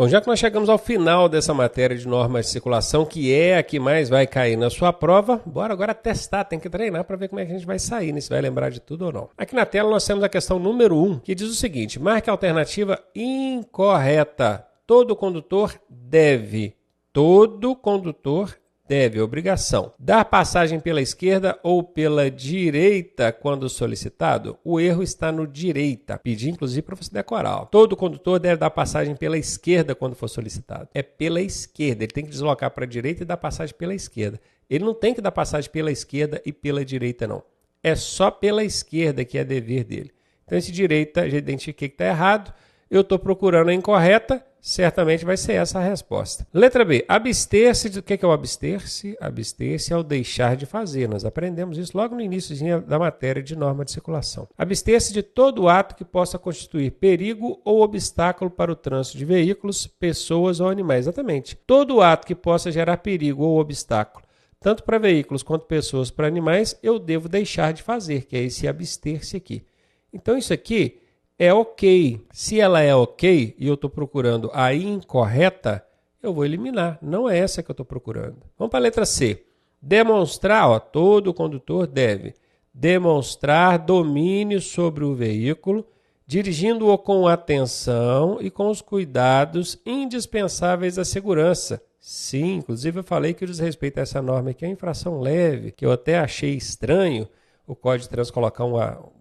Bom, já que nós chegamos ao final dessa matéria de normas de circulação, que é a que mais vai cair na sua prova, bora agora testar, tem que treinar para ver como é que a gente vai sair, né? Se vai lembrar de tudo ou não. Aqui na tela nós temos a questão número 1, que diz o seguinte: marque a alternativa incorreta. Todo condutor deve, obrigação, dar passagem pela esquerda ou pela direita quando solicitado. O erro está no direita. Pedi, inclusive, para você decorar. Todo condutor deve dar passagem pela esquerda quando for solicitado. É pela esquerda. Ele tem que deslocar para a direita e dar passagem pela esquerda. Ele não tem que dar passagem pela esquerda e pela direita, não. É só pela esquerda que é dever dele. Então, esse direita, já identifiquei que está errado. Eu estou procurando a incorreta, certamente vai ser essa a resposta. Letra B, abster-se, o que é o abster-se? Abster-se é o deixar de fazer, nós aprendemos isso logo no início da matéria de norma de circulação. Abster-se de todo ato que possa constituir perigo ou obstáculo para o trânsito de veículos, pessoas ou animais. Exatamente. Todo ato que possa gerar perigo ou obstáculo, tanto para veículos quanto pessoas para animais, eu devo deixar de fazer, que é esse abster-se aqui. Então isso aqui é ok. Se ela é ok e eu estou procurando a incorreta, eu vou eliminar. Não é essa que eu estou procurando. Vamos para a letra C. Demonstrar, todo condutor deve demonstrar domínio sobre o veículo, dirigindo-o com atenção e com os cuidados indispensáveis à segurança. Sim, inclusive eu falei que o desrespeito a essa norma aqui é infração leve, que eu até achei estranho o Código de Trânsito colocar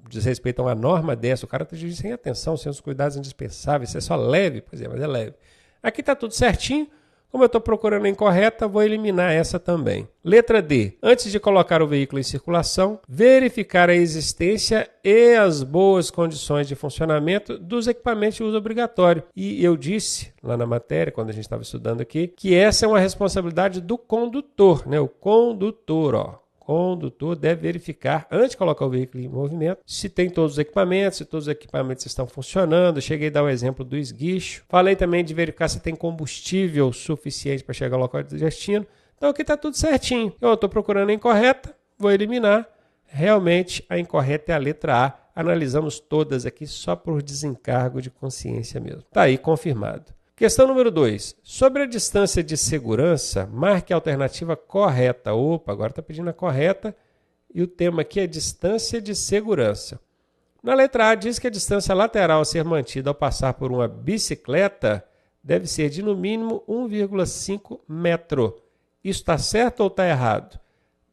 desrespeito a uma norma dessa, o cara está dirigindo sem atenção, sem os cuidados indispensáveis, isso é só leve, pois é, mas é leve. Aqui está tudo certinho, como eu estou procurando a incorreta, vou eliminar essa também. Letra D, antes de colocar o veículo em circulação, verificar a existência e as boas condições de funcionamento dos equipamentos de uso obrigatório. E eu disse lá na matéria, quando a gente estava estudando aqui, que essa é uma responsabilidade do condutor, né? O condutor, O condutor deve verificar, antes de colocar o veículo em movimento, se tem todos os equipamentos, se todos os equipamentos estão funcionando. Cheguei a dar o exemplo do esguicho. Falei também de verificar se tem combustível suficiente para chegar ao local de destino. Então aqui está tudo certinho. Eu estou procurando a incorreta, vou eliminar. Realmente a incorreta é a letra A. Analisamos todas aqui só por desencargo de consciência mesmo. Está aí confirmado. Questão número 2. Sobre a distância de segurança, marque a alternativa correta. Opa, agora está pedindo a correta. E o tema aqui é distância de segurança. Na letra A diz que a distância lateral a ser mantida ao passar por uma bicicleta deve ser de no mínimo 1,5 metro. Isso está certo ou está errado?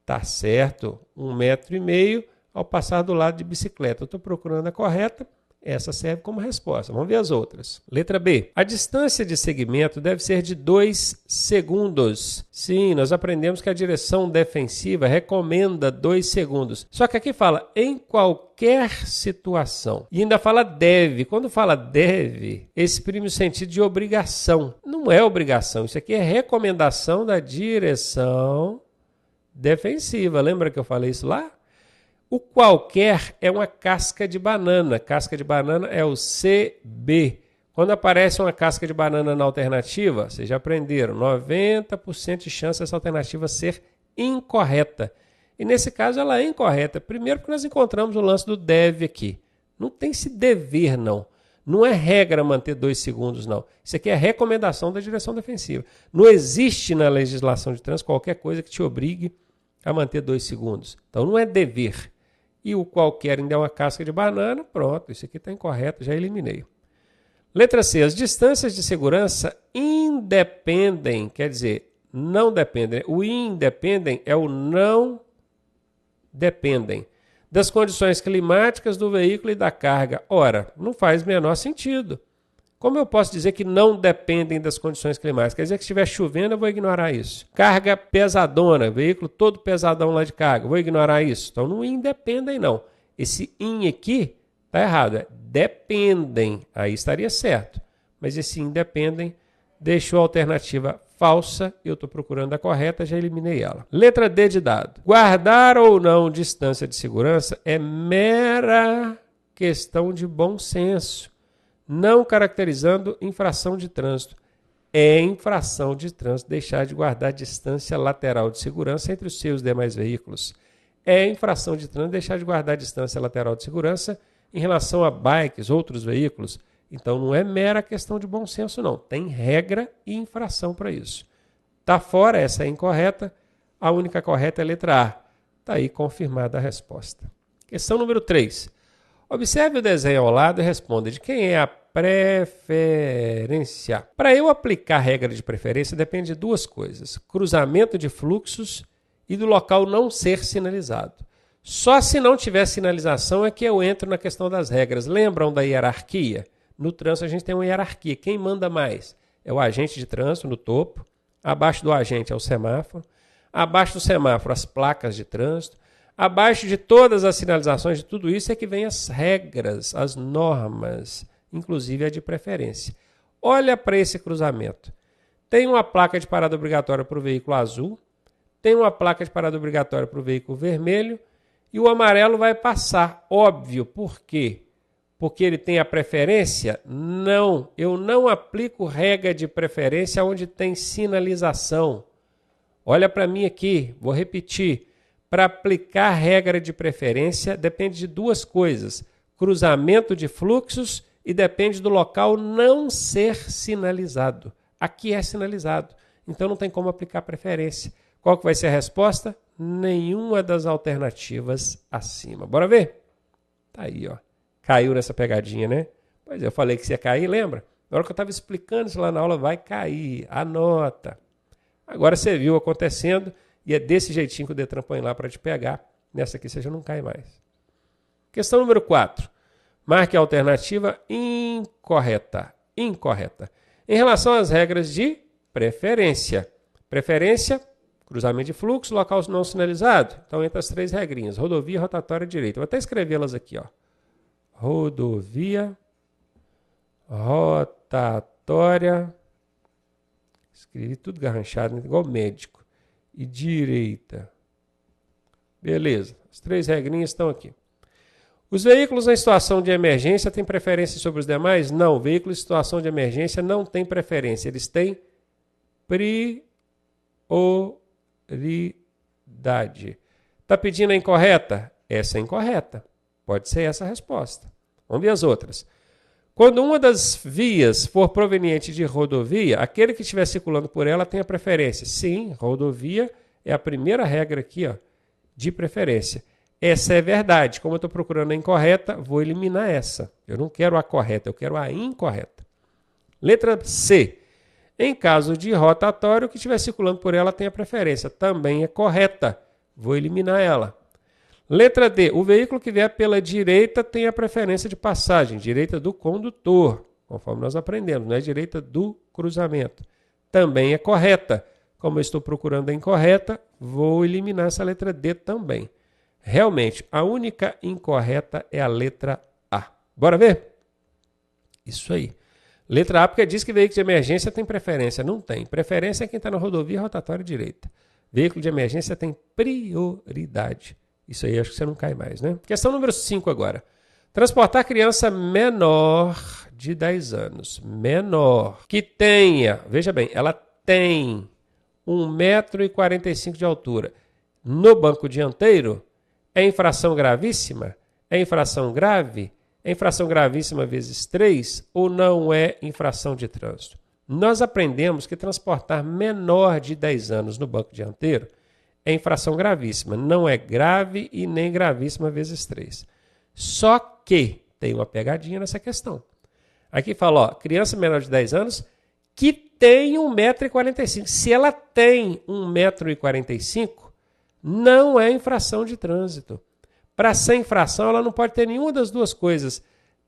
Está certo, 1,5 metro ao passar do lado de bicicleta. Eu estou procurando a correta. Essa serve como resposta. Vamos ver as outras. Letra B. A distância de segmento deve ser de 2 segundos. Sim, nós aprendemos que a direção defensiva recomenda 2 segundos. Só que aqui fala em qualquer situação. E ainda fala deve. Quando fala deve, exprime o sentido de obrigação. Não é obrigação. Isso aqui é recomendação da direção defensiva. Lembra que eu falei isso lá? O qualquer é uma casca de banana. Casca de banana é o CB. Quando aparece uma casca de banana na alternativa, vocês já aprenderam, 90% de chance dessa alternativa ser incorreta. E nesse caso ela é incorreta. Primeiro porque nós encontramos o lance do deve aqui. Não tem esse dever, não. Não é regra manter 2 segundos, não. Isso aqui é recomendação da direção defensiva. Não existe na legislação de trânsito qualquer coisa que te obrigue a manter 2 segundos. Então não é dever. E o qualquer ainda é uma casca de banana, pronto, isso aqui está incorreto, já eliminei. Letra C, as distâncias de segurança independem, quer dizer, não dependem. O independem é o não dependem das condições climáticas do veículo e da carga. Ora, não faz o menor sentido. Como eu posso dizer que não dependem das condições climáticas? Quer dizer que se estiver chovendo, eu vou ignorar isso. Carga pesadona, veículo todo pesadão lá de carga, vou ignorar isso. Então não independem, não. Esse in aqui está errado, é dependem, aí estaria certo. Mas esse independem deixou a alternativa falsa, eu estou procurando a correta, já eliminei ela. Letra D de dado. Guardar ou não distância de segurança é mera questão de bom senso, não caracterizando infração de trânsito. É infração de trânsito deixar de guardar distância lateral de segurança entre os seus demais veículos. É infração de trânsito deixar de guardar distância lateral de segurança em relação a bikes, outros veículos. Então não é mera questão de bom senso, não. Tem regra e infração para isso. Está fora, essa é incorreta. A única correta é a letra A. Está aí confirmada a resposta. Questão número 3. Observe o desenho ao lado e responda de quem é a preferência. Para eu aplicar a regra de preferência depende de duas coisas. Cruzamento de fluxos e do local não ser sinalizado. Só se não tiver sinalização é que eu entro na questão das regras. Lembram da hierarquia? No trânsito a gente tem uma hierarquia. Quem manda mais? É o agente de trânsito no topo. Abaixo do agente é o semáforo. Abaixo do semáforo as placas de trânsito. Abaixo de todas as sinalizações de tudo isso é que vem as regras, as normas, inclusive a de preferência. Olha para esse cruzamento. Tem uma placa de parada obrigatória para o veículo azul. Tem uma placa de parada obrigatória para o veículo vermelho. E o amarelo vai passar. Óbvio, por quê? Porque ele tem a preferência? Não, eu não aplico regra de preferência onde tem sinalização. Olha para mim aqui, vou repetir. Para aplicar regra de preferência depende de duas coisas. Cruzamento de fluxos e depende do local não ser sinalizado. Aqui é sinalizado, então não tem como aplicar preferência. Qual que vai ser a resposta? Nenhuma das alternativas acima. Bora ver? Tá aí, ó. Caiu nessa pegadinha, né? Pois é, eu falei que você ia cair, lembra? Na hora que eu estava explicando isso lá na aula, vai cair. Anota. Agora você viu acontecendo e é desse jeitinho que o Detran põe lá para te pegar. Nessa aqui você já não cai mais. Questão número 4. Marque a alternativa incorreta. Incorreta. Em relação às regras de preferência. Preferência, cruzamento de fluxo, local não sinalizado. Então, entre as três regrinhas. Rodovia, rotatória, direita. Vou até escrevê-las aqui, ó. Rodovia, rotatória. Escrevi tudo garranchado, igual médico. E direita. Beleza. As três regrinhas estão aqui. Os veículos em situação de emergência têm preferência sobre os demais? Não. Veículos em situação de emergência não têm preferência. Eles têm prioridade. Está pedindo a incorreta? Essa é incorreta. Pode ser essa a resposta. Vamos ver as outras. Quando uma das vias for proveniente de rodovia, aquele que estiver circulando por ela tem a preferência. Sim, rodovia é a primeira regra aqui, ó, de preferência. Essa é verdade. Como eu estou procurando a incorreta, vou eliminar essa. Eu não quero a correta, eu quero a incorreta. Letra C. Em caso de rotatório, o que estiver circulando por ela tem a preferência. Também é correta. Vou eliminar ela. Letra D. O veículo que vier pela direita tem a preferência de passagem. Direita do condutor, conforme nós aprendemos, não é direita do cruzamento. Também é correta. Como eu estou procurando a incorreta, vou eliminar essa letra D também. Realmente, a única incorreta é a letra A. Bora ver? Isso aí. Letra A, porque diz que veículo de emergência tem preferência. Não tem. Preferência é quem está na rodovia rotatória direita. Veículo de emergência tem prioridade. Isso aí acho que você não cai mais, né? Questão número 5 agora. Transportar criança menor de 10 anos. Menor. Que tenha, veja bem, ela tem 1,45 m de altura. No banco dianteiro, é infração gravíssima? É infração grave? É infração gravíssima vezes 3 ou não é infração de trânsito? Nós aprendemos que transportar menor de 10 anos no banco dianteiro é infração gravíssima. Não é grave e nem gravíssima vezes 3. Só que tem uma pegadinha nessa questão. Aqui fala, ó, criança menor de 10 anos que tem 1,45 m. Se ela tem 1,45 m, não é infração de trânsito. Para ser infração, ela não pode ter nenhuma das duas coisas.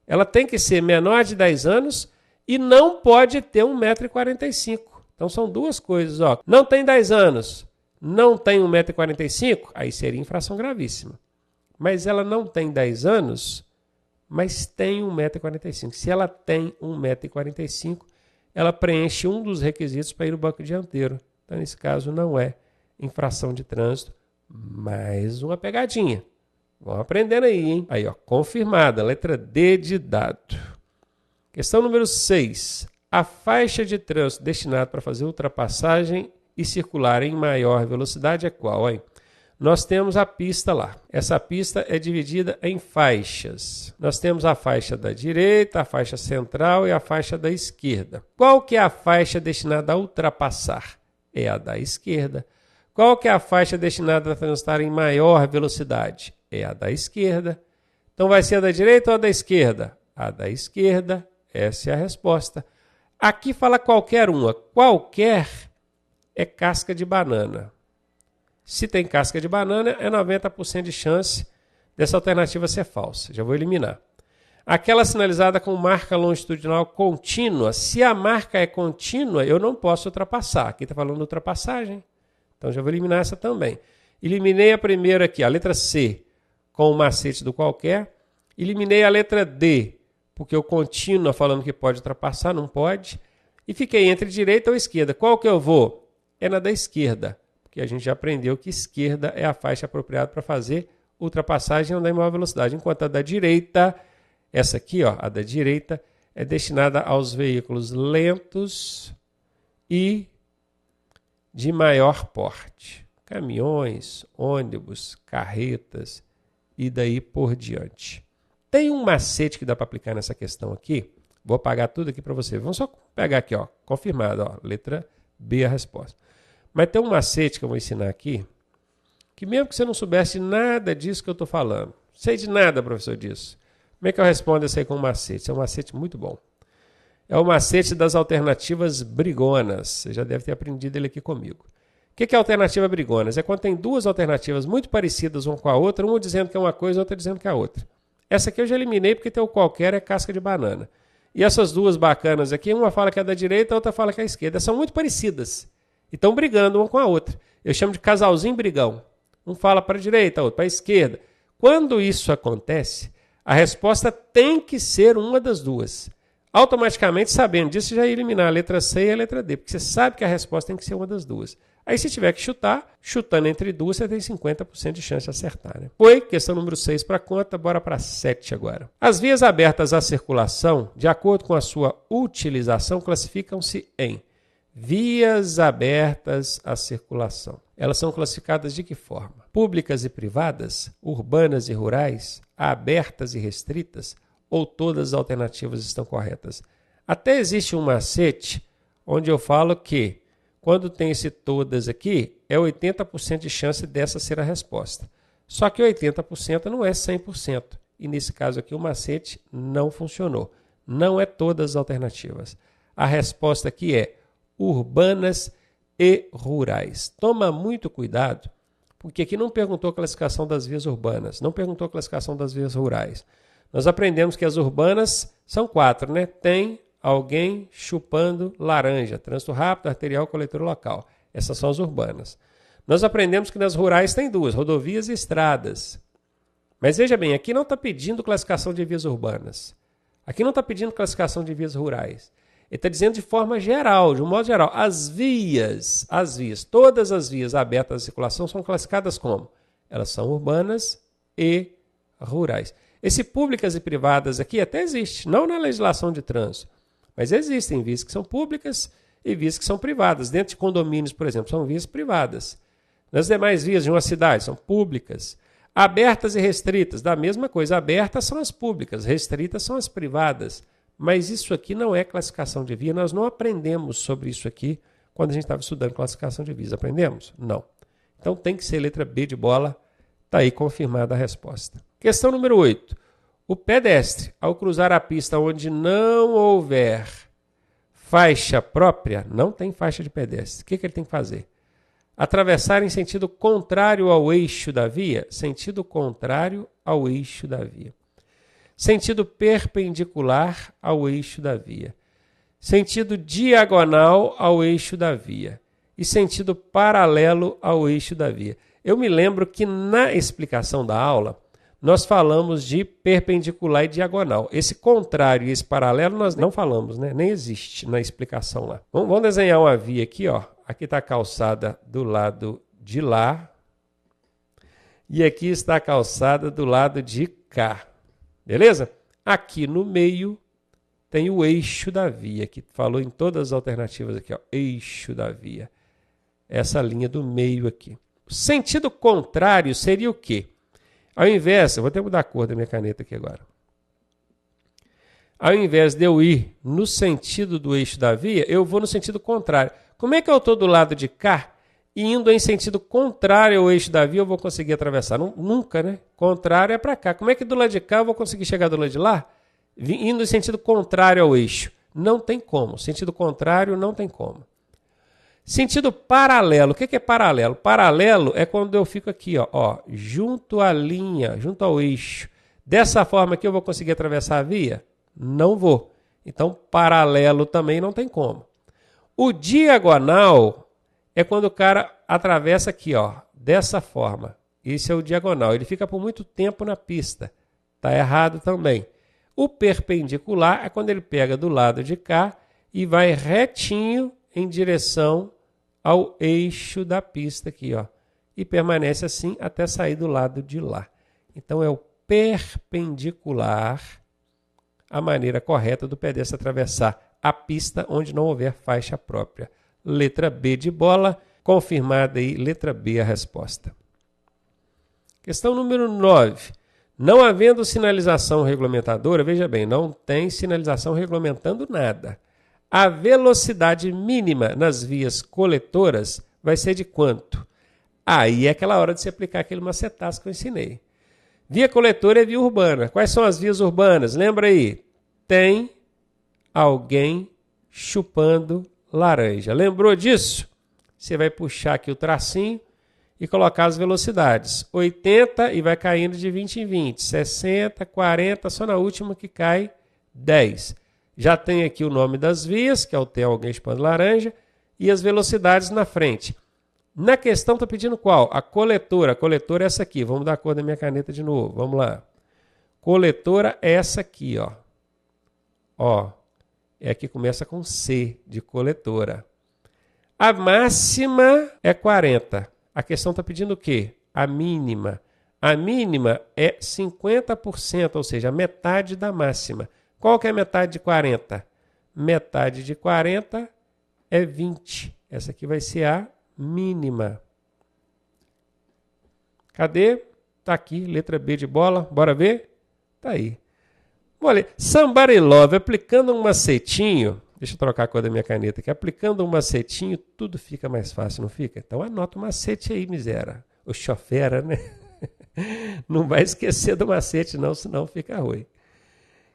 Ela tem que ser menor de 10 anos e não pode ter 1,45 m. Então são duas coisas. Ó. Não tem 10 anos, não tem 1,45 m, aí seria infração gravíssima. Mas ela não tem 10 anos, mas tem 1,45 m. Se ela tem 1,45 m, ela preenche um dos requisitos para ir no banco dianteiro. Então, nesse caso, não é infração de trânsito. Mais uma pegadinha. Vamos aprendendo aí, hein? Aí, ó, confirmada. Letra D de dado. Questão número 6. A faixa de trânsito destinada para fazer ultrapassagem e circular em maior velocidade é qual, hein? nós temos a pista lá. Essa pista é dividida em faixas. Nós temos a faixa da direita, a faixa central e a faixa da esquerda. Qual que é a faixa destinada a ultrapassar? É a da esquerda. Qual que é a faixa destinada a transitar em maior velocidade? É a da esquerda. Então vai ser a da direita ou a da esquerda? A da esquerda. Essa é a resposta. Aqui fala qualquer uma. Qualquer é casca de banana. Se tem casca de banana, é 90% de chance dessa alternativa ser falsa. Já vou eliminar. Aquela sinalizada com marca longitudinal contínua. Se a marca é contínua, eu não posso ultrapassar. Aqui está falando de ultrapassagem. Então já vou eliminar essa também. Eliminei a primeira aqui, a letra C, com o macete do qualquer. Eliminei a letra D, porque o contínua falando que pode ultrapassar, não pode. E fiquei entre direita ou esquerda. Qual que eu vou? É na da esquerda. Porque a gente já aprendeu que esquerda é a faixa apropriada para fazer ultrapassagem e andar em maior velocidade. Enquanto a da direita, essa aqui, ó, a da direita, é destinada aos veículos lentos e de maior porte. Caminhões, ônibus, carretas e daí por diante. Tem um macete que dá para aplicar nessa questão aqui. Vou apagar tudo aqui para você. Vamos só pegar aqui, ó, confirmado, ó, letra B a resposta. Mas tem um macete que eu vou ensinar aqui, que mesmo que você não soubesse nada disso que eu estou falando, sei de nada, professor, disso. Como é que eu respondo isso aí com um macete? Isso é um macete muito bom. É o macete das alternativas brigonas. Você já deve ter aprendido ele aqui comigo. O que é alternativa brigonas? É quando tem duas alternativas muito parecidas uma com a outra, uma dizendo que é uma coisa, outra dizendo que é a outra. Essa aqui eu já eliminei porque tem o qualquer é casca de banana. E essas duas bacanas aqui, uma fala que é da direita, a outra fala que é da esquerda. São muito parecidas. E estão brigando uma com a outra. Eu chamo de casalzinho brigão. Um fala para a direita, outro para a esquerda. Quando isso acontece, a resposta tem que ser uma das duas. Automaticamente, sabendo disso, já ia eliminar a letra C e a letra D, porque você sabe que a resposta tem que ser uma das duas. Aí, se tiver que chutar, chutando entre duas, você tem 50% de chance de acertar. Né? Foi questão número 6 para conta, bora para 7 agora. As vias abertas à circulação, de acordo com a sua utilização, classificam-se em vias abertas à circulação. Elas são classificadas de que forma? Públicas e privadas, urbanas e rurais, abertas e restritas, ou todas as alternativas estão corretas? Até existe um macete onde eu falo que quando tem esse todas aqui, é 80% de chance dessa ser a resposta. Só que 80% não é 100%. E nesse caso aqui o macete não funcionou. Não é todas as alternativas. A resposta aqui é urbanas e rurais. Toma muito cuidado, porque aqui não perguntou a classificação das vias urbanas, não perguntou a classificação das vias rurais. Nós aprendemos que as urbanas são 4, né? Tem alguém chupando laranja, trânsito rápido, arterial, coletouro local. Essas são as urbanas. Nós aprendemos que nas rurais tem 2, rodovias e estradas. Mas veja bem, aqui não está pedindo classificação de vias urbanas. Aqui não está pedindo classificação de vias rurais. Ele está dizendo de forma geral, de um modo geral, as vias, todas as vias abertas à circulação são classificadas como? Elas são urbanas e rurais. Esse públicas e privadas aqui até existe, não na legislação de trânsito, mas existem vias que são públicas e vias que são privadas. Dentro de condomínios, por exemplo, são vias privadas. Nas demais vias de uma cidade são públicas. Abertas e restritas, da mesma coisa. Abertas são as públicas, restritas são as privadas. Mas isso aqui não é classificação de via, nós não aprendemos sobre isso aqui quando a gente estava estudando classificação de vias. Aprendemos? Não. Então tem que ser letra B de bola, está aí confirmada a resposta. Questão número 8. O pedestre, ao cruzar a pista onde não houver faixa própria, não tem faixa de pedestre. O que ele tem que fazer? Atravessar em sentido contrário ao eixo da via? Sentido contrário ao eixo da via. Sentido perpendicular ao eixo da via. Sentido diagonal ao eixo da via. E sentido paralelo ao eixo da via. Eu me lembro que na explicação da aula, nós falamos de perpendicular e diagonal. Esse contrário e esse paralelo nós não falamos, né? Nem existe na explicação lá. Vamos desenhar uma via aqui, ó. Aqui está a calçada do lado de lá. E aqui está a calçada do lado de cá. Beleza? Aqui no meio tem o eixo da via, que falou em todas as alternativas aqui, ó, eixo da via. Essa linha do meio aqui. Sentido contrário seria o quê? Ao invés, eu vou até mudar a cor da minha caneta aqui agora. Ao invés de eu ir no sentido do eixo da via, eu vou no sentido contrário. Como é que eu estou do lado de cá e indo em sentido contrário ao eixo da via eu vou conseguir atravessar? Nunca, né? Contrário é para cá. Como é que do lado de cá eu vou conseguir chegar do lado de lá? Indo em sentido contrário ao eixo. Não tem como. Sentido contrário não tem como. Sentido paralelo. O que é paralelo? Paralelo é quando eu fico aqui, ó, junto à linha, junto ao eixo. Dessa forma aqui eu vou conseguir atravessar a via? Não vou. Então, paralelo também não tem como. O diagonal é quando o cara atravessa aqui, ó, dessa forma. Esse é o diagonal. Ele fica por muito tempo na pista. Está errado também. O perpendicular é quando ele pega do lado de cá e vai retinho em direção ao eixo da pista aqui, ó. E permanece assim até sair do lado de lá. Então, é o perpendicular a maneira correta do pedestre atravessar a pista onde não houver faixa própria. Letra B de bola, confirmada aí, letra B a resposta. Questão número 9. Não havendo sinalização regulamentadora, veja bem, não tem sinalização regulamentando nada. A velocidade mínima nas vias coletoras vai ser de quanto? Aí é aquela hora de se aplicar aquele macetaço que eu ensinei. Via coletora é via urbana. Quais são as vias urbanas? Lembra aí? Tem alguém chupando laranja. Lembrou disso? Você vai puxar aqui o tracinho e colocar as velocidades. 80 e vai caindo de 20 em 20. 60, 40, só na última que cai 10. Já tem aqui o nome das vias, que é o tem alguém chupando laranja, e as velocidades na frente. Na questão está pedindo qual? A coletora. A coletora é essa aqui. Vamos dar a cor da minha caneta de novo. Vamos lá. Coletora é essa aqui, ó. Ó. É a que começa com C, de coletora. A máxima é 40. A questão está pedindo o quê? A mínima. A mínima é 50%, ou seja, a metade da máxima. Qual que é a metade de 40? Metade de 40 é 20. Essa aqui vai ser a mínima. Cadê? Tá aqui, letra B de bola. Bora ver? Tá aí. Olha, Somebody Love, aplicando um macetinho, deixa eu trocar a cor da minha caneta aqui, aplicando um macetinho, tudo fica mais fácil, não fica? Então anota o macete aí, miséria. O chofera, né? Não vai esquecer do macete não, senão fica ruim.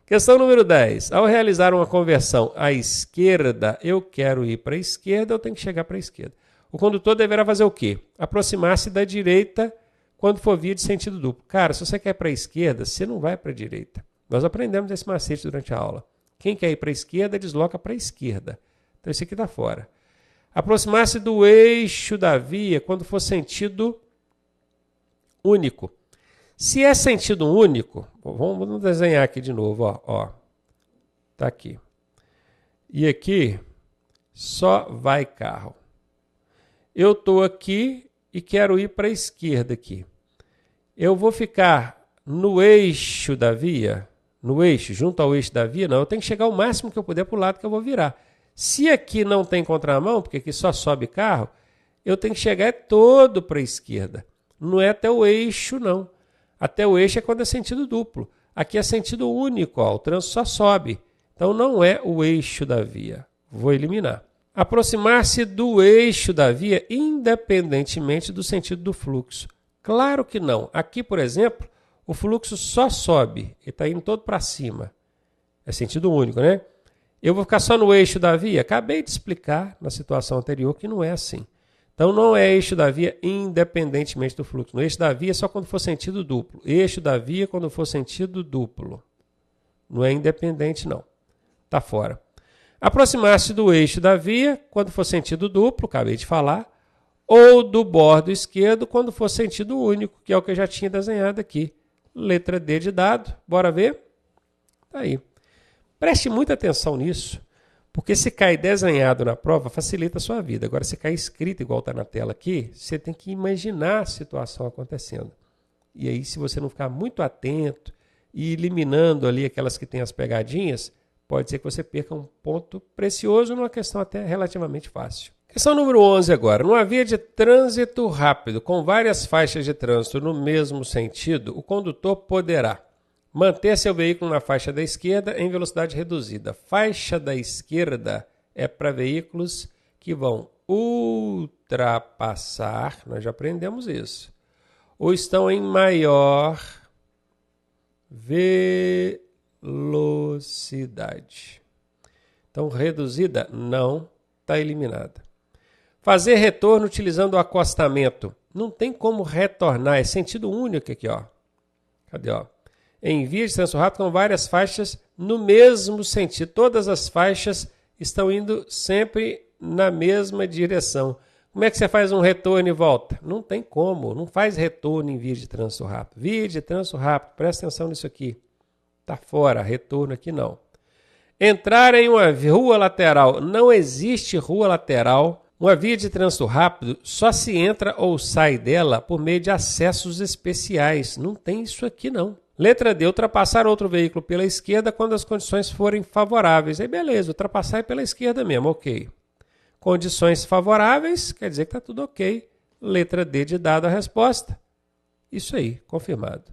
Questão número 10. Ao realizar uma conversão à esquerda, eu quero ir para a esquerda, eu tenho que chegar para a esquerda. O condutor deverá fazer o quê? Aproximar-se da direita quando for via de sentido duplo. Cara, se você quer ir para a esquerda, você não vai para a direita. Nós aprendemos esse macete durante a aula. Quem quer ir para a esquerda, desloca para a esquerda. Então, esse aqui está fora. Aproximar-se do eixo da via quando for sentido único. Se é sentido único, vamos desenhar aqui de novo, ó. Tá aqui. E aqui só vai carro. Eu estou aqui e quero ir para a esquerda aqui. Eu vou ficar no eixo da via, junto ao eixo da via, não. Eu tenho que chegar o máximo que eu puder para o lado que eu vou virar. Se aqui não tem contramão, porque aqui só sobe carro, eu tenho que chegar todo para a esquerda. Não é até o eixo, não. Até o eixo é quando é sentido duplo. Aqui é sentido único, ó, o trânsito só sobe. Então não é o eixo da via. Vou eliminar. Aproximar-se do eixo da via independentemente do sentido do fluxo. Claro que não. Aqui, por exemplo, o fluxo só sobe. Ele está indo todo para cima. É sentido único, né? Eu vou ficar só no eixo da via? Acabei de explicar na situação anterior que não é assim. Então, não é eixo da via independentemente do fluxo. No eixo da via é só quando for sentido duplo. Eixo da via quando for sentido duplo. Não é independente, não. Está fora. Aproximar-se do eixo da via quando for sentido duplo, acabei de falar, ou do bordo esquerdo quando for sentido único, que é o que eu já tinha desenhado aqui. Letra D de dado. Bora ver? Está aí. Preste muita atenção nisso. Porque se cai desenhado na prova, facilita a sua vida. Agora, se cai escrito igual está na tela aqui, você tem que imaginar a situação acontecendo. E aí, se você não ficar muito atento e eliminando ali aquelas que têm as pegadinhas, pode ser que você perca um ponto precioso numa questão até relativamente fácil. Questão número 11 agora. Numa via de trânsito rápido, com várias faixas de trânsito no mesmo sentido, o condutor poderá manter seu veículo na faixa da esquerda em velocidade reduzida. Faixa da esquerda é para veículos que vão ultrapassar, nós já aprendemos isso, ou estão em maior velocidade. Então, reduzida não está eliminada. Fazer retorno utilizando o acostamento. Não tem como retornar, é sentido único aqui, ó. Cadê, ó? Em via de trânsito rápido com várias faixas no mesmo sentido. Todas as faixas estão indo sempre na mesma direção. Como é que você faz um retorno e volta? Não tem como, não faz retorno em via de trânsito rápido. Via de trânsito rápido, presta atenção nisso aqui. Está fora, retorno aqui não. Entrar em uma rua lateral. Não existe rua lateral. Uma via de trânsito rápido só se entra ou sai dela por meio de acessos especiais. Não tem isso aqui não. Letra D, ultrapassar outro veículo pela esquerda quando as condições forem favoráveis. Aí beleza, ultrapassar é pela esquerda mesmo, ok. Condições favoráveis, quer dizer que está tudo ok. Letra D de dado a resposta. Isso aí, confirmado.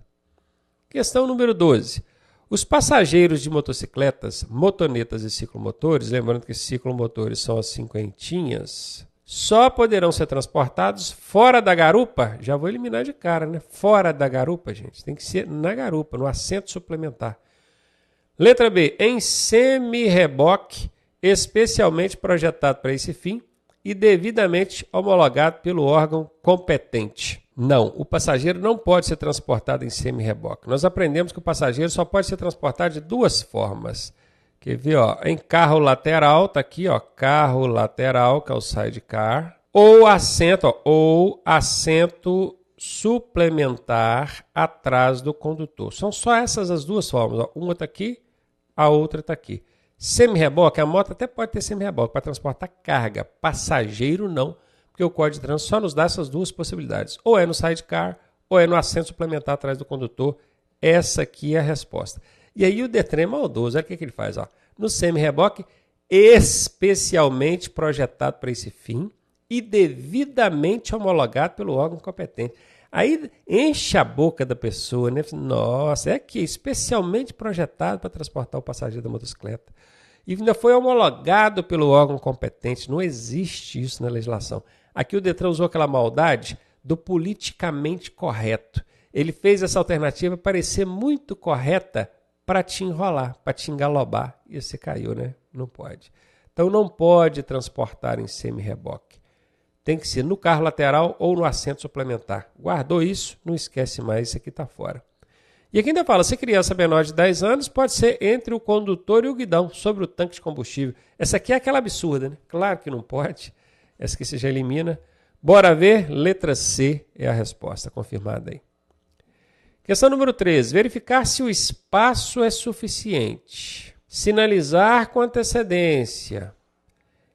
Questão número 12. Os passageiros de motocicletas, motonetas e ciclomotores, lembrando que ciclomotores são as cinquentinhas, só poderão ser transportados fora da garupa. Já vou eliminar de cara, né? Fora da garupa, gente. Tem que ser na garupa, no assento suplementar. Letra B. Em semi-reboque, especialmente projetado para esse fim e devidamente homologado pelo órgão competente. Não, o passageiro não pode ser transportado em semi-reboque. Nós aprendemos que o passageiro só pode ser transportado de duas formas. Quer ver, ó, em carro lateral, tá aqui, ó, carro lateral, que é o sidecar, ou assento suplementar atrás do condutor. São só essas as duas formas, ó. Uma tá aqui, a outra tá aqui. Semi-reboque, a moto até pode ter semi-reboque para transportar carga, passageiro não. Porque o Código de Trânsito só nos dá essas duas possibilidades. Ou é no sidecar, ou é no assento suplementar atrás do condutor. Essa aqui é a resposta. E aí o Detran é maldoso. Olha o que ele faz. Ó. No semi-reboque, especialmente projetado para esse fim e devidamente homologado pelo órgão competente. Aí enche a boca da pessoa, né? Nossa, é aqui, especialmente projetado para transportar o passageiro da motocicleta. E ainda foi homologado pelo órgão competente. Não existe isso na legislação. Aqui o Detran usou aquela maldade do politicamente correto. Ele fez essa alternativa parecer muito correta para te enrolar, para te engalobar. E você caiu, né? Não pode. Então não pode transportar em semi-reboque. Tem que ser no carro lateral ou no assento suplementar. Guardou isso? Não esquece mais, isso aqui está fora. E aqui ainda fala, se criança menor de 10 anos, pode ser entre o condutor e o guidão, sobre o tanque de combustível. Essa aqui é aquela absurda, né? Claro que não pode. Essa aqui você já elimina. Bora ver, letra C é a resposta, confirmada aí. Questão número 13, verificar se o espaço é suficiente. Sinalizar com antecedência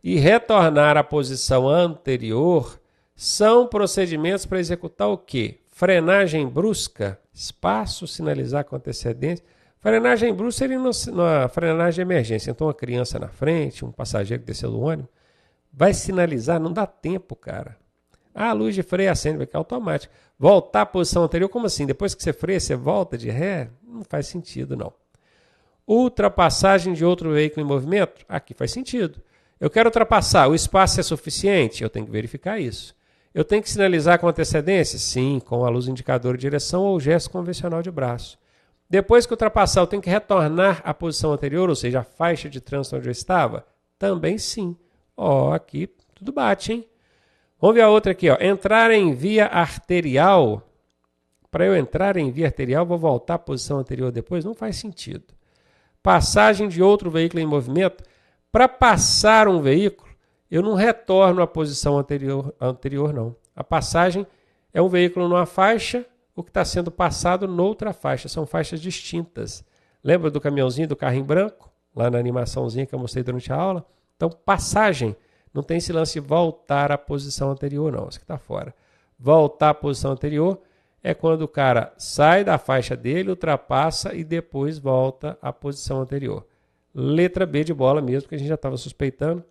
e retornar à posição anterior são procedimentos para executar o quê? Frenagem brusca, espaço, sinalizar com antecedência. Frenagem brusca seria na frenagem de emergência. Então, uma criança na frente, um passageiro que desceu do ônibus, vai sinalizar, não dá tempo, cara. Ah, a luz de freio acende, vai ficar automático. Voltar à posição anterior, como assim? Depois que você freia, você volta de ré? Não faz sentido, não. Ultrapassagem de outro veículo em movimento? Aqui faz sentido. Eu quero ultrapassar, o espaço é suficiente? Eu tenho que verificar isso. Eu tenho que sinalizar com antecedência? Sim, com a luz indicadora de direção ou gesto convencional de braço. Depois que ultrapassar, eu tenho que retornar à posição anterior, ou seja, a faixa de trânsito onde eu estava? Também sim. Ó, aqui tudo bate, hein? Vamos ver a outra aqui, ó. Entrar em via arterial. Para eu entrar em via arterial, vou voltar à posição anterior depois? Não faz sentido. Passagem de outro veículo em movimento. Para passar um veículo, eu não retorno à posição anterior, não. A passagem é um veículo numa faixa, o que está sendo passado noutra faixa. São faixas distintas. Lembra do caminhãozinho, do carrinho branco? Lá na animaçãozinha que eu mostrei durante a aula? Então, passagem. Não tem esse lance de voltar à posição anterior, não. Isso aqui está fora. Voltar à posição anterior é quando o cara sai da faixa dele, ultrapassa e depois volta à posição anterior. Letra B de bola mesmo, que a gente já estava suspeitando.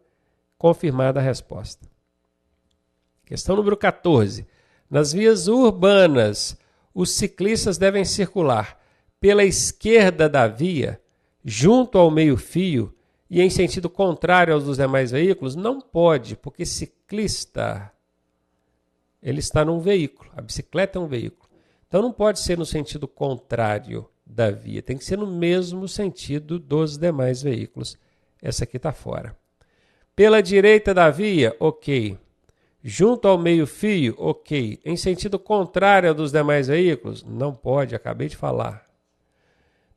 Confirmada a resposta. Questão número 14. Nas vias urbanas, os ciclistas devem circular pela esquerda da via, junto ao meio-fio e em sentido contrário aos dos demais veículos? Não pode, porque ciclista, ele está num veículo. A bicicleta é um veículo. Então não pode ser no sentido contrário da via, tem que ser no mesmo sentido dos demais veículos. Essa aqui está fora. Pela direita da via, ok. Junto ao meio-fio, ok. Em sentido contrário ao dos demais veículos? Não pode, acabei de falar.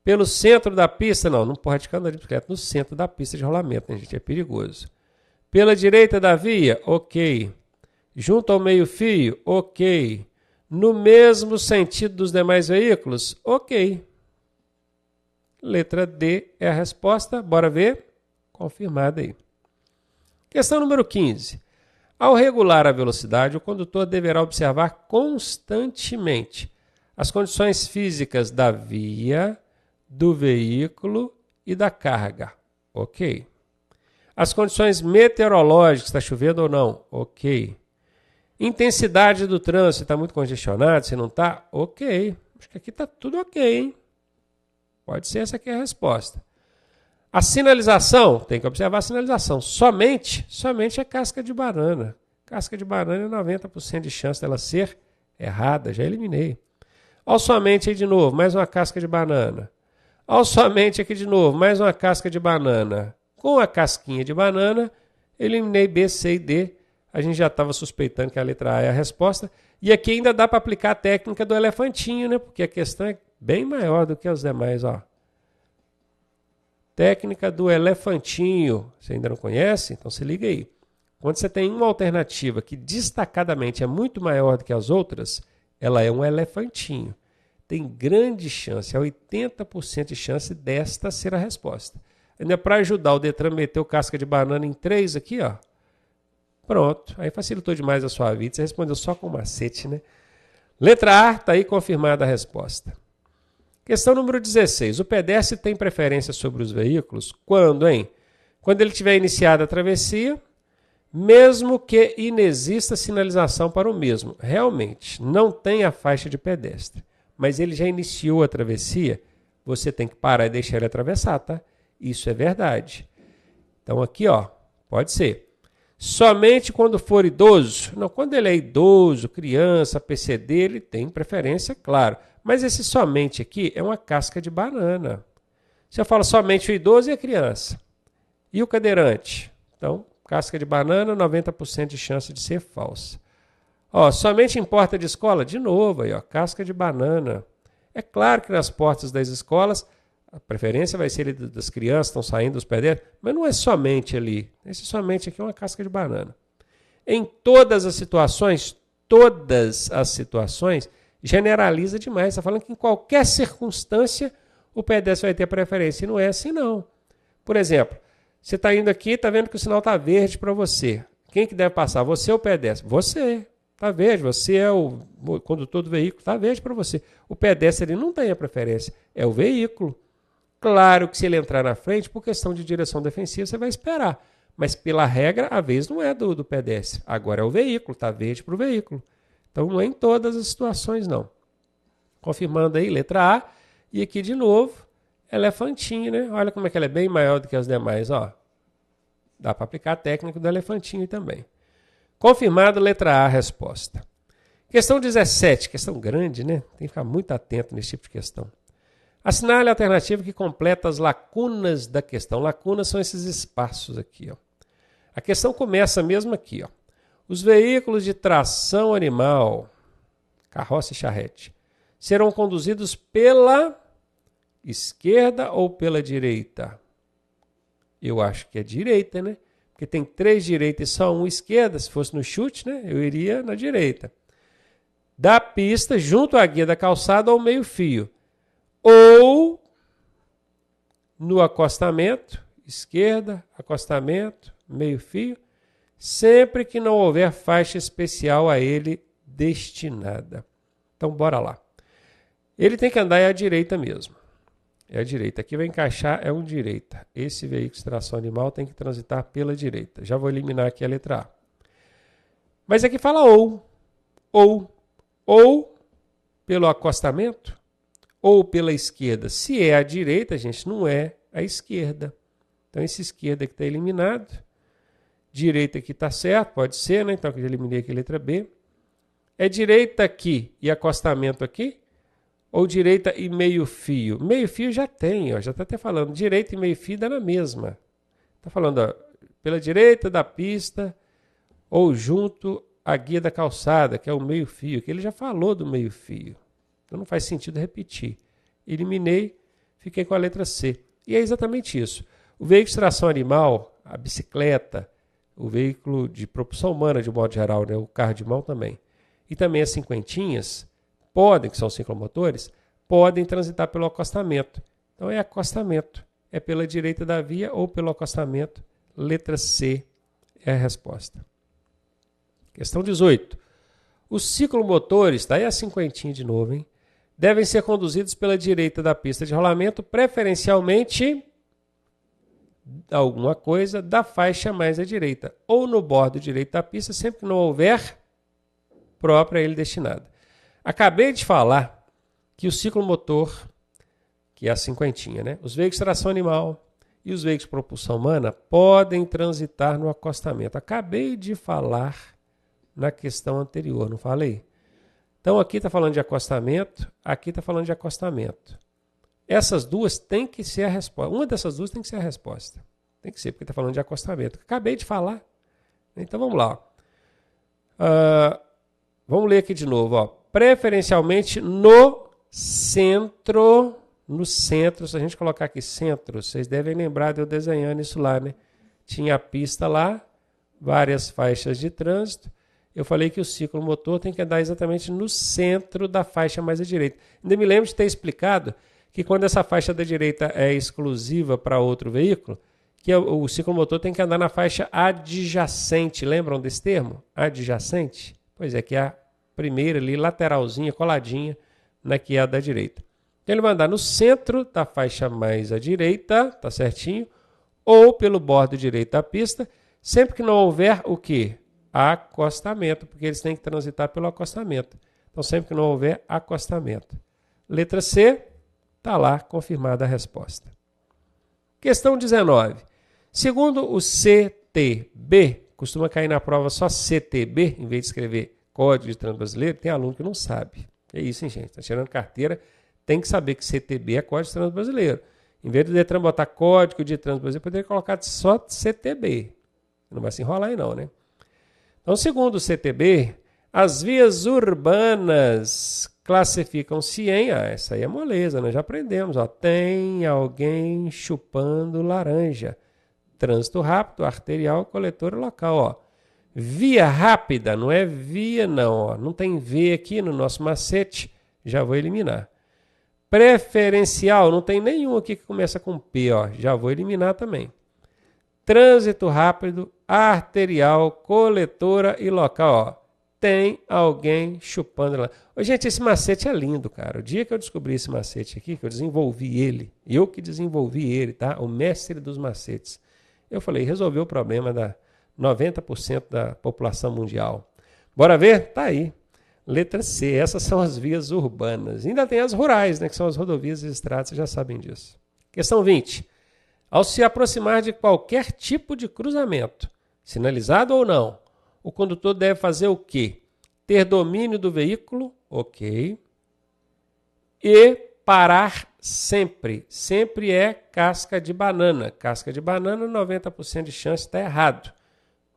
Pelo centro da pista, não pode andar de bicicleta no centro da pista de rolamento, né, gente? É perigoso. Pela direita da via, ok. Junto ao meio-fio, ok. No mesmo sentido dos demais veículos, ok. Letra D é a resposta. Bora ver? Confirmada aí. Questão número 15. Ao regular a velocidade, o condutor deverá observar constantemente as condições físicas da via, do veículo e da carga. Ok. As condições meteorológicas, está chovendo ou não? Ok. Intensidade do trânsito, está muito congestionado, se não está? Ok. Acho que aqui está tudo ok, hein? Pode ser essa aqui a resposta. A sinalização, tem que observar a sinalização. Somente é casca de banana. Casca de banana é 90% de chance dela ser errada, já eliminei. Olha somente aí de novo, mais uma casca de banana. Olha somente aqui de novo, mais uma casca de banana. Com a casquinha de banana, eliminei B, C e D. A gente já estava suspeitando que a letra A é a resposta. E aqui ainda dá para aplicar a técnica do elefantinho, né? Porque a questão é bem maior do que os demais, ó. Técnica do elefantinho. Você ainda não conhece? Então se liga aí. Quando você tem uma alternativa que destacadamente é muito maior do que as outras, ela é um elefantinho. Tem grande chance, é 80% de chance desta ser a resposta. Ainda para ajudar o Detran meteu casca de banana em 3 aqui, ó. Pronto, aí facilitou demais a sua vida. Você respondeu só com macete, né? Letra A, está aí confirmada a resposta. Questão número 16. O pedestre tem preferência sobre os veículos quando, hein? Quando ele tiver iniciado a travessia, mesmo que inexista sinalização para o mesmo. Realmente, não tem a faixa de pedestre, mas ele já iniciou a travessia, você tem que parar e deixar ele atravessar, tá? Isso é verdade. Então aqui, ó, pode ser. Somente quando for idoso. Não, quando ele é idoso, criança, PCD, ele tem preferência, claro. Mas esse somente aqui é uma casca de banana. Se eu falo somente o idoso e a criança. E o cadeirante? Então, casca de banana, 90% de chance de ser falsa. Ó, somente em porta de escola? De novo, aí, ó, casca de banana. É claro que nas portas das escolas, a preferência vai ser das crianças que estão saindo dos pedestres, mas não é somente ali. Esse somente aqui é uma casca de banana. Em todas as situações, generaliza demais. Está falando que em qualquer circunstância o pedestre vai ter preferência. E não é assim, não. Por exemplo, você está indo aqui e está vendo que o sinal está verde para você. Quem que deve passar? Você ou o pedestre? Você. Está verde, você é o condutor do veículo, está verde para você. O pedestre ele não tem a preferência, é o veículo. Claro que se ele entrar na frente, por questão de direção defensiva, você vai esperar. Mas pela regra, a vez não é do pedestre. Agora é o veículo, está verde para o veículo. Então não é em todas as situações, não. Confirmando aí, letra A. E aqui de novo, elefantinho, né? Olha como é que ela é bem maior do que as demais, ó. Dá para aplicar a técnica do elefantinho também. Confirmado, letra A, a resposta. Questão 17, questão grande, né? Tem que ficar muito atento nesse tipo de questão. Assinale a alternativa que completa as lacunas da questão. Lacunas são esses espaços aqui, ó. A questão começa mesmo aqui, ó. Os veículos de tração animal, carroça e charrete, serão conduzidos pela esquerda ou pela direita? Eu acho que é direita, né? Porque tem 3 direitas e só 1 esquerda. Se fosse no chute, né? Eu iria na direita. Da pista, junto à guia da calçada ao meio-fio. Ou no acostamento, esquerda, acostamento, meio-fio, sempre que não houver faixa especial a ele destinada. Então, bora lá. Ele tem que andar à direita mesmo. É a direita. Aqui vai encaixar, é um direita. Esse veículo de tração animal tem que transitar pela direita. Já vou eliminar aqui a letra A. Mas aqui fala ou pelo acostamento, ou pela esquerda. Se é a direita, gente, não é a esquerda. Então, esse esquerda aqui está eliminado. Direita aqui está certo, pode ser, né? Então, aqui eu eliminei aqui a letra B. É direita aqui e acostamento aqui? Ou direita e meio fio? Meio fio já tem, ó, já está até falando. Direita e meio fio dá na mesma. Está falando, ó, pela direita da pista ou junto à guia da calçada, que é o meio fio, que ele já falou do meio fio. Então não faz sentido repetir. Eliminei, fiquei com a letra C. E é exatamente isso. O veículo de tração animal, a bicicleta, o veículo de propulsão humana, de modo geral, né, o carro de mão também, e também as cinquentinhas, podem, que são ciclomotores, podem transitar pelo acostamento. Então é acostamento. É pela direita da via ou pelo acostamento. Letra C é a resposta. Questão 18. Os ciclomotores, tá aí a cinquentinha de novo, hein? Devem ser conduzidos pela direita da pista de rolamento, preferencialmente alguma coisa da faixa mais à direita, ou no bordo direito da pista, sempre que não houver própria a ele destinada. Acabei de falar que o ciclomotor, que é a cinquentinha, né? Os veículos de tração animal e os veículos de propulsão humana podem transitar no acostamento. Acabei de falar na questão anterior, não falei? Então aqui está falando de acostamento, aqui está falando de acostamento. Essas duas têm que ser a resposta. Uma dessas duas tem que ser a resposta. Tem que ser, porque está falando de acostamento. Acabei de falar. Então vamos lá. Vamos ler aqui de novo. Ó. Preferencialmente no centro. No centro, se a gente colocar aqui centro, vocês devem lembrar de eu desenhando isso lá, né? Tinha a pista lá, várias faixas de trânsito. Eu falei que o ciclomotor tem que andar exatamente no centro da faixa mais à direita. Ainda me lembro de ter explicado que quando essa faixa da direita é exclusiva para outro veículo, que o ciclomotor tem que andar na faixa adjacente. Lembram desse termo? Adjacente? Pois é, que é a primeira ali, lateralzinha, coladinha, na que é a da direita. Então ele vai andar no centro da faixa mais à direita, tá certinho? Ou pelo bordo direito da pista, sempre que não houver o quê? Acostamento, porque eles têm que transitar pelo acostamento. Então, sempre que não houver acostamento. Letra C, está lá confirmada a resposta. Questão 19. Segundo o CTB, costuma cair na prova só CTB, em vez de escrever Código de Trânsito Brasileiro, tem aluno que não sabe. É isso, hein, gente? Está tirando carteira, tem que saber que CTB é Código de Trânsito Brasileiro. Em vez do Detran botar Código de Trânsito Brasileiro, poderia colocar só CTB. Não vai se enrolar aí não, né? Então, segundo o CTB, as vias urbanas classificam-se em... essa aí é moleza, nós já aprendemos. Ó, tem alguém chupando laranja. Trânsito rápido, arterial, coletor local. Ó. Via rápida, não é via não. Ó. Não tem V aqui no nosso macete, já vou eliminar. Preferencial, não tem nenhum aqui que começa com P. Ó, já vou eliminar também. Trânsito rápido, arterial, coletora e local. Ó. Tem alguém chupando lá. Ô, gente, esse macete é lindo, cara. O dia que eu descobri esse macete aqui, que eu desenvolvi ele, eu que desenvolvi ele, tá? O mestre dos macetes. Eu falei, resolveu o problema da 90% da população mundial. Bora ver? Tá aí. Letra C. Essas são as vias urbanas. Ainda tem as rurais, né? Que são as rodovias e estradas, vocês já sabem disso. Questão 20. Ao se aproximar de qualquer tipo de cruzamento, sinalizado ou não, o condutor deve fazer o quê? Ter domínio do veículo, ok. E parar sempre. Sempre é casca de banana. Casca de banana, 90% de chance está errado.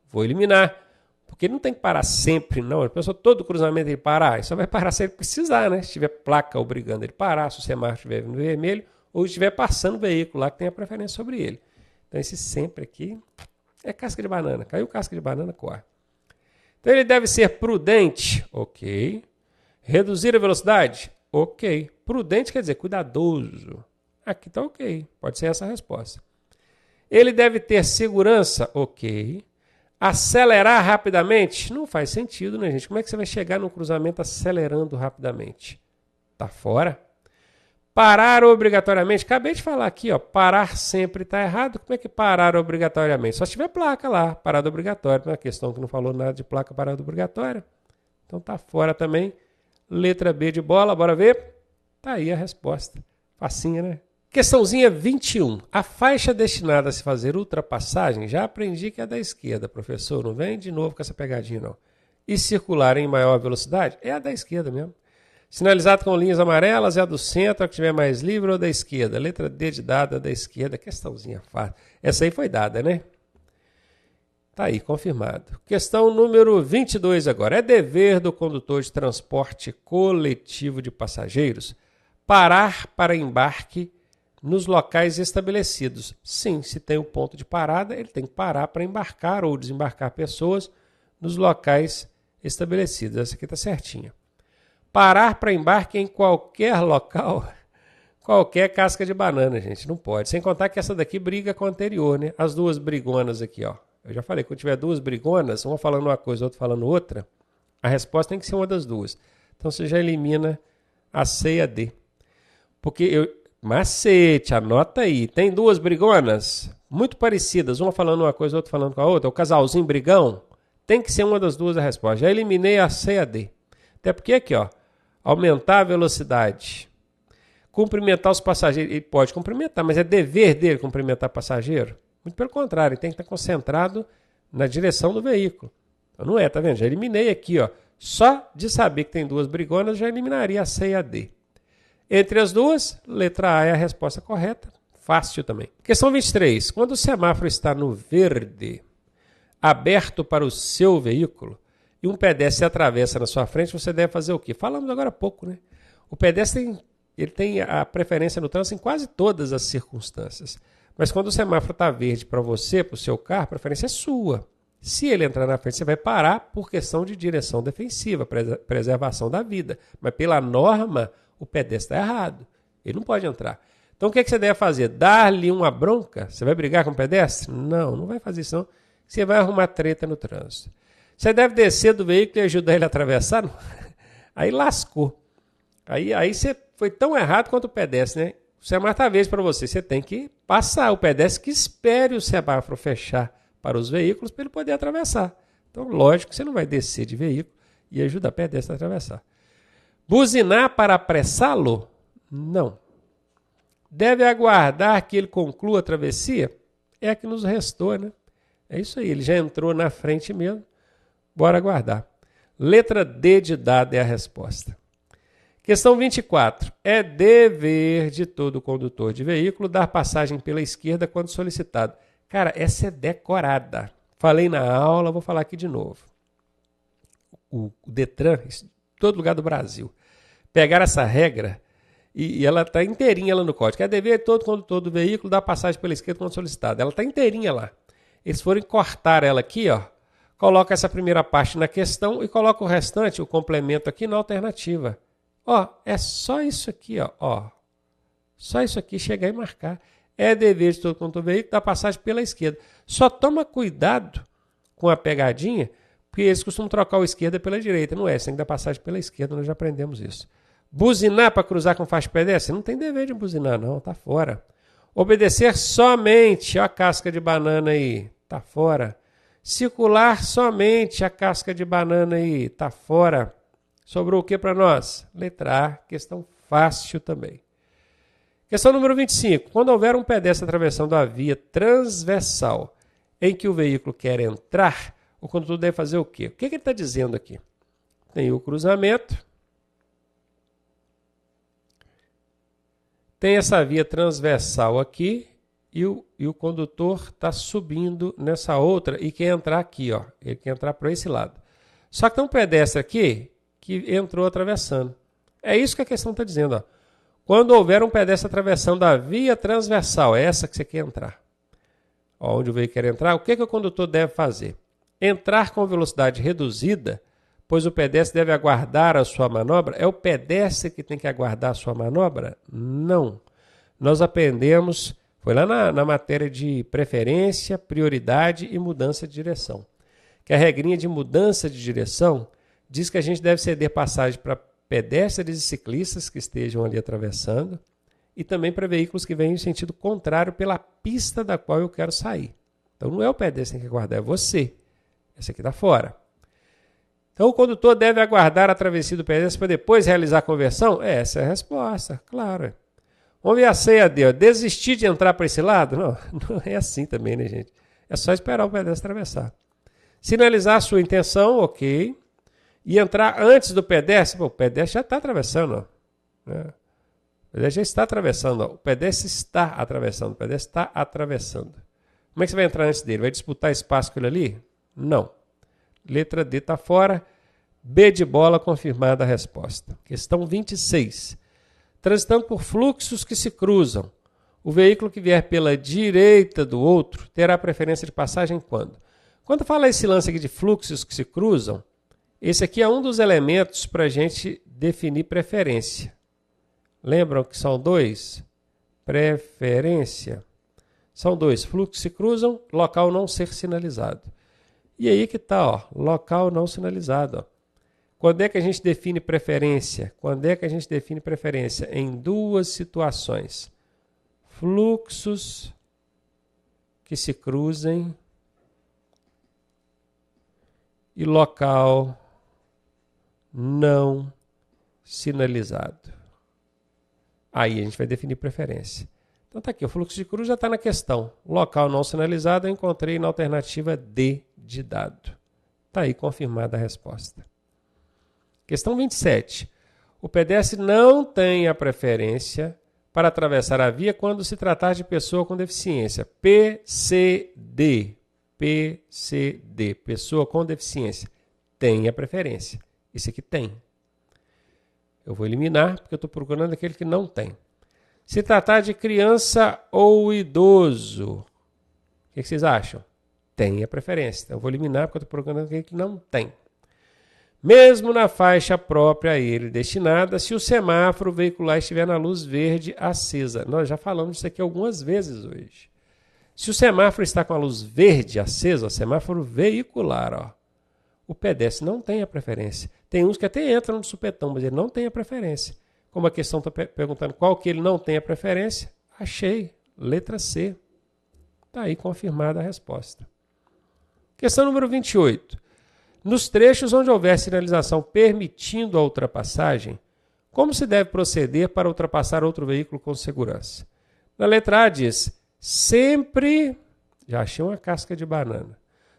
Vou eliminar. Porque não tem que parar sempre, não. A pessoa, todo cruzamento ele parar, ele só vai parar se ele precisar, né? Se tiver placa obrigando ele a parar, se o semáforo estiver no vermelho, ou estiver passando o veículo lá que tem a preferência sobre ele. Então, esse sempre aqui é casca de banana. Caiu casca de banana, corre. Então, ele deve ser prudente, ok. Reduzir a velocidade, ok. Prudente quer dizer cuidadoso. Aqui está ok, pode ser essa a resposta. Ele deve ter segurança, ok. Acelerar rapidamente, não faz sentido, né, gente? Como é que você vai chegar no cruzamento acelerando rapidamente? Tá fora. Parar obrigatoriamente, acabei de falar aqui, ó, parar sempre está errado. Como é que parar obrigatoriamente? Só se tiver placa lá, parada obrigatória. Uma questão que não falou nada de placa parada obrigatória. Então tá fora também. Letra B de bola, bora ver? Tá aí a resposta. Facinha, né? Questãozinha 21. A faixa destinada a se fazer ultrapassagem, já aprendi que é da esquerda, professor. Não vem de novo com essa pegadinha, não. E circular em maior velocidade é a da esquerda mesmo. Sinalizado com linhas amarelas é a do centro, a que tiver mais livre ou da esquerda. Letra D de dada da esquerda. Questãozinha fácil. Essa aí foi dada, né? Tá aí, confirmado. Questão número 22 agora. É dever do condutor de transporte coletivo de passageiros parar para embarque nos locais estabelecidos. Sim, se tem um ponto de parada, ele tem que parar para embarcar ou desembarcar pessoas nos locais estabelecidos. Essa aqui está certinha. Parar para embarque em qualquer local, qualquer casca de banana, gente, não pode. Sem contar que essa daqui briga com a anterior, né? As duas brigonas aqui, ó. Eu já falei, quando tiver duas brigonas, uma falando uma coisa, outra falando outra, a resposta tem que ser uma das duas. Então você já elimina a C e a D. Porque macete, anota aí. Tem duas brigonas muito parecidas, uma falando uma coisa, outra falando com a outra, o casalzinho brigão, tem que ser uma das duas a resposta. Já eliminei a C e a D. Até porque aqui, ó, aumentar a velocidade, cumprimentar os passageiros, ele pode cumprimentar, mas é dever dele cumprimentar passageiro? Muito pelo contrário, ele tem que estar concentrado na direção do veículo. Então não é, tá vendo? Já eliminei aqui, ó. Só de saber que tem duas brigonas, já eliminaria a C e a D. Entre as duas, letra A é a resposta correta. Fácil também. Questão 23. Quando o semáforo está no verde, aberto para o seu veículo, e um pedestre atravessa na sua frente, você deve fazer o quê? Falamos agora há pouco, né? O pedestre tem a preferência no trânsito em quase todas as circunstâncias. Mas quando o semáforo está verde para você, para o seu carro, a preferência é sua. Se ele entrar na frente, você vai parar por questão de direção defensiva, preservação da vida. Mas pela norma, o pedestre está errado. Ele não pode entrar. Então o que você deve fazer? Dar-lhe uma bronca? Você vai brigar com o pedestre? Não, não vai fazer isso não. Você vai arrumar treta no trânsito. Você deve descer do veículo e ajudar ele a atravessar? Aí lascou. Aí você foi tão errado quanto o pedestre, né? O semáforo está verde para você. Você tem que passar. O pedestre que espere o semáforo fechar para os veículos para ele poder atravessar. Então, lógico que você não vai descer de veículo e ajudar o pedestre a atravessar. Buzinar para apressá-lo? Não. Deve aguardar que ele conclua a travessia? É a que nos restou, né? É isso aí, ele já entrou na frente mesmo. Bora aguardar. Letra D de dado é a resposta. Questão 24. É dever de todo condutor de veículo dar passagem pela esquerda quando solicitado. Cara, essa é decorada. Falei na aula, vou falar aqui de novo. O Detran, em todo lugar do Brasil, pegaram essa regra e ela está inteirinha lá no código. É dever de todo condutor do veículo dar passagem pela esquerda quando solicitado. Ela está inteirinha lá. Eles foram cortar ela aqui, ó. Coloca essa primeira parte na questão e coloca o restante, o complemento aqui na alternativa. Ó, é só isso aqui, ó. Só isso aqui, chegar e marcar. É dever de todo condutor do veículo dar passagem pela esquerda. Só toma cuidado com a pegadinha, porque eles costumam trocar o esquerda pela direita. Não é, você tem que dar passagem pela esquerda, nós já aprendemos isso. Buzinar para cruzar com faixa pedestre? Não tem dever de buzinar, não, tá fora. Obedecer somente, ó a casca de banana aí, tá fora. Circular somente, a casca de banana aí, tá fora. Sobrou o que para nós? Letra A, questão fácil também. Questão número 25. Quando houver um pedestre atravessando a via transversal em que o veículo quer entrar, o condutor deve fazer o quê? O que ele está dizendo aqui? Tem o cruzamento, tem essa via transversal aqui e o condutor está subindo nessa outra e quer entrar aqui, ó. Ele quer entrar para esse lado. Só que tem um pedestre aqui que entrou atravessando. É isso que a questão está dizendo, ó. Quando houver um pedestre atravessando a via transversal, é essa que você quer entrar. Ó, onde o veículo quer entrar, o que o condutor deve fazer? Entrar com velocidade reduzida, pois o pedestre deve aguardar a sua manobra. É o pedestre que tem que aguardar a sua manobra? Não. Nós aprendemos, foi lá na matéria de preferência, prioridade e mudança de direção. Que a regrinha de mudança de direção diz que a gente deve ceder passagem para pedestres e ciclistas que estejam ali atravessando, e também para veículos que vêm em sentido contrário pela pista da qual eu quero sair. Então não é o pedestre que tem que aguardar, é você. Esse aqui está fora. Então o condutor deve aguardar a travessia do pedestre para depois realizar a conversão? Essa é a resposta, claro. Vamos ver a C e a D. Desistir de entrar para esse lado? Não, não é assim também, né, gente? É só esperar o pedestre atravessar. Sinalizar a sua intenção, ok. E entrar antes do pedestre? Pô, o pedestre já está atravessando. Né? O pedestre já está atravessando. O pedestre está atravessando. O pedestre está atravessando. Como é que você vai entrar antes dele? Vai disputar espaço com ele ali? Não. Letra D está fora. B de bola, confirmada a resposta. Questão 26. Transitando por fluxos que se cruzam, o veículo que vier pela direita do outro terá preferência de passagem quando? Quando fala esse lance aqui de fluxos que se cruzam, esse aqui é um dos elementos para a gente definir preferência. Lembram que são dois? Preferência. São dois. Fluxos que se cruzam, local não ser sinalizado. E aí que está, local não sinalizado. Ó. Quando é que a gente define preferência? Quando é que a gente define preferência? Em duas situações. Fluxos que se cruzem e local não sinalizado. Aí a gente vai definir preferência. Então está aqui, o fluxo de cruz já está na questão. Local não sinalizado eu encontrei na alternativa D de dado. Está aí confirmada a resposta. Questão 27. O pedestre não tem a preferência para atravessar a via quando se tratar de pessoa com deficiência. PCD. PCD. Pessoa com deficiência. Tem a preferência. Esse aqui tem. Eu vou eliminar porque eu estou procurando aquele que não tem. Se tratar de criança ou idoso, o que vocês acham? Tem a preferência. Então eu vou eliminar porque eu estou procurando aquele que não tem. Mesmo na faixa própria a ele destinada, se o semáforo veicular estiver na luz verde acesa. Nós já falamos disso aqui algumas vezes hoje. Se o semáforo está com a luz verde acesa, o semáforo veicular, ó, o pedestre não tem a preferência. Tem uns que até entram no supetão, mas ele não tem a preferência. Como a questão está perguntando qual que ele não tem a preferência, achei. Letra C. Está aí confirmada a resposta. Questão número 28. Nos trechos onde houver sinalização permitindo a ultrapassagem, como se deve proceder para ultrapassar outro veículo com segurança? Na letra A diz, sempre, já achei uma casca de banana,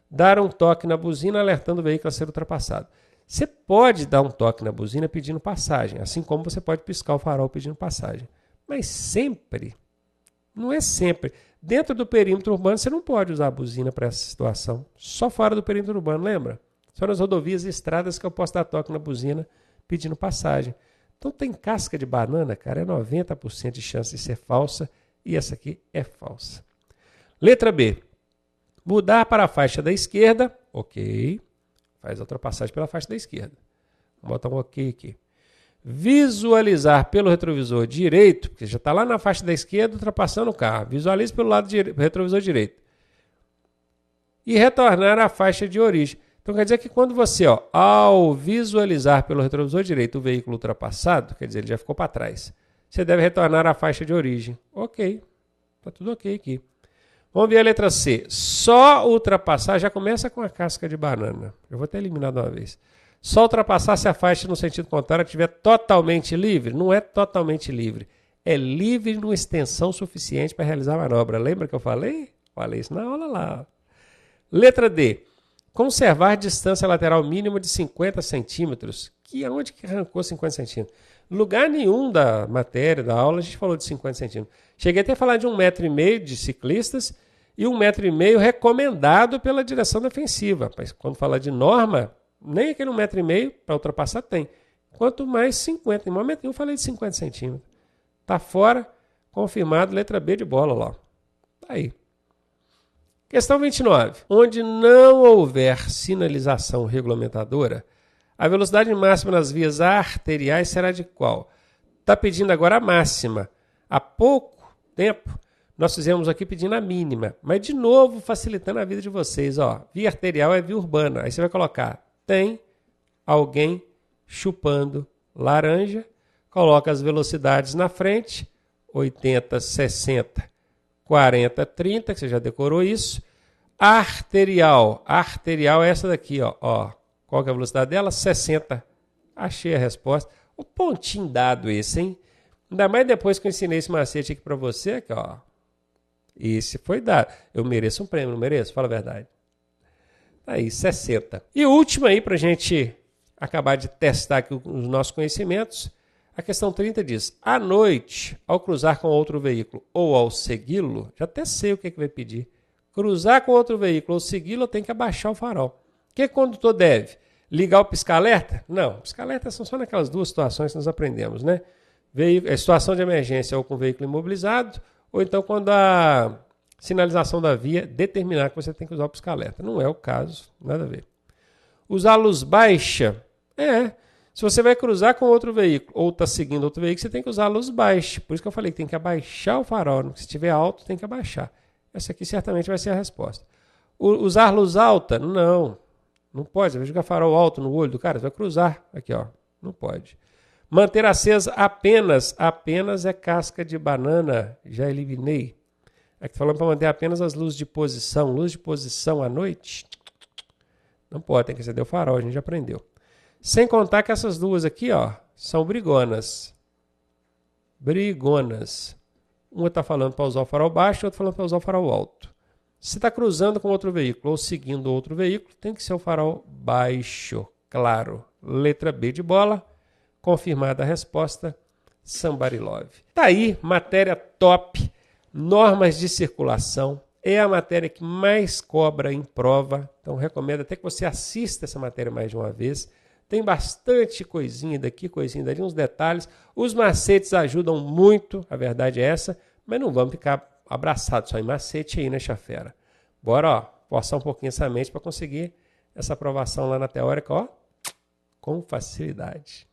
dar um toque na buzina alertando o veículo a ser ultrapassado. Você pode dar um toque na buzina pedindo passagem, assim como você pode piscar o farol pedindo passagem. Mas sempre, não é sempre. Dentro do perímetro urbano você não pode usar a buzina para essa situação. Só fora do perímetro urbano, lembra? Só nas rodovias e estradas que eu posso dar toque na buzina pedindo passagem. Então tem casca de banana, cara, é 90% de chance de ser falsa e essa aqui é falsa. Letra B. Mudar para a faixa da esquerda, ok. Faz a ultrapassagem pela faixa da esquerda. Vou botar um ok aqui. Visualizar pelo retrovisor direito, porque já está lá na faixa da esquerda ultrapassando o carro. Visualize pelo lado retrovisor direito. E retornar à faixa de origem. Então quer dizer que quando você, ao visualizar pelo retrovisor direito o veículo ultrapassado, quer dizer, ele já ficou para trás, você deve retornar à faixa de origem. Ok, está tudo ok aqui. Vamos ver a letra C. Só ultrapassar, já começa com a casca de banana. Eu vou até eliminar de uma vez. Só ultrapassar se a faixa no sentido contrário estiver totalmente livre. Não é totalmente livre. É livre numa extensão suficiente para realizar a manobra. Lembra que eu falei? Falei isso na aula lá. Letra D. Conservar distância lateral mínima de 50 centímetros. Onde que arrancou 50 centímetros? Lugar nenhum da matéria, da aula, a gente falou de 50 centímetros. Cheguei até a falar de 1,5 m de ciclistas e 1,5 m recomendado pela direção defensiva. Mas quando fala de norma, nem aquele 1,5 m para ultrapassar tem. Quanto mais 50. Em momento nenhum eu falei de 50 centímetros. Está fora, confirmado, letra B de bola lá. Está aí. Questão 29. Onde não houver sinalização regulamentadora, a velocidade máxima nas vias arteriais será de qual? Está pedindo agora a máxima. Há pouco tempo, nós fizemos aqui pedindo a mínima. Mas, de novo, facilitando a vida de vocês. Via arterial é via urbana. Aí você vai colocar, tem alguém chupando laranja, coloca as velocidades na frente, 80, 60, 40, 30, que você já decorou isso. Arterial. Arterial é essa daqui, ó. Qual que é a velocidade dela? 60. Achei a resposta. O pontinho dado esse, hein? Ainda mais depois que eu ensinei esse macete aqui para você, aqui, ó. Esse foi dado. Eu mereço um prêmio, não mereço? Fala a verdade. Aí, 60. E o último aí, para a gente acabar de testar aqui os nossos conhecimentos, a questão 30 diz: à noite, ao cruzar com outro veículo ou ao segui-lo, já até sei o que vai pedir. Cruzar com outro veículo ou segui-lo, tem que abaixar o farol. O que o condutor deve? Ligar o pisca-alerta? Não, pisca-alerta são só naquelas duas situações que nós aprendemos, né? Situação de emergência ou com veículo imobilizado, ou então quando a sinalização da via determinar que você tem que usar o pisca-alerta. Não é o caso, nada a ver. Usar a luz baixa? Se você vai cruzar com outro veículo ou está seguindo outro veículo, você tem que usar a luz baixa. Por isso que eu falei que tem que abaixar o farol. Se estiver alto, tem que abaixar. Essa aqui certamente vai ser a resposta. Usar luz alta? Não pode. Você vai jogar farol alto no olho do cara, você vai cruzar. Aqui, ó. Não pode. Manter acesa apenas é casca de banana. Já eliminei. Aqui falando para manter apenas as luzes de posição. Luz de posição à noite? Não pode, tem que acender o farol, a gente já aprendeu. Sem contar que essas duas aqui, ó, são brigonas. Brigonas. Uma está falando para usar o farol baixo, outra falando para usar o farol alto. Se está cruzando com outro veículo ou seguindo outro veículo, tem que ser o farol baixo, claro. Letra B de bola. Confirmada a resposta, somebody love. Tá aí, matéria top. Normas de circulação. É a matéria que mais cobra em prova. Então, recomendo até que você assista essa matéria mais de uma vez. Tem bastante coisinha daqui, coisinha dali, uns detalhes. Os macetes ajudam muito, a verdade é essa. Mas não vamos ficar abraçados só em macete aí, né, chafera? Bora, ó, forçar um pouquinho essa mente para conseguir essa aprovação lá na teórica, ó, com facilidade.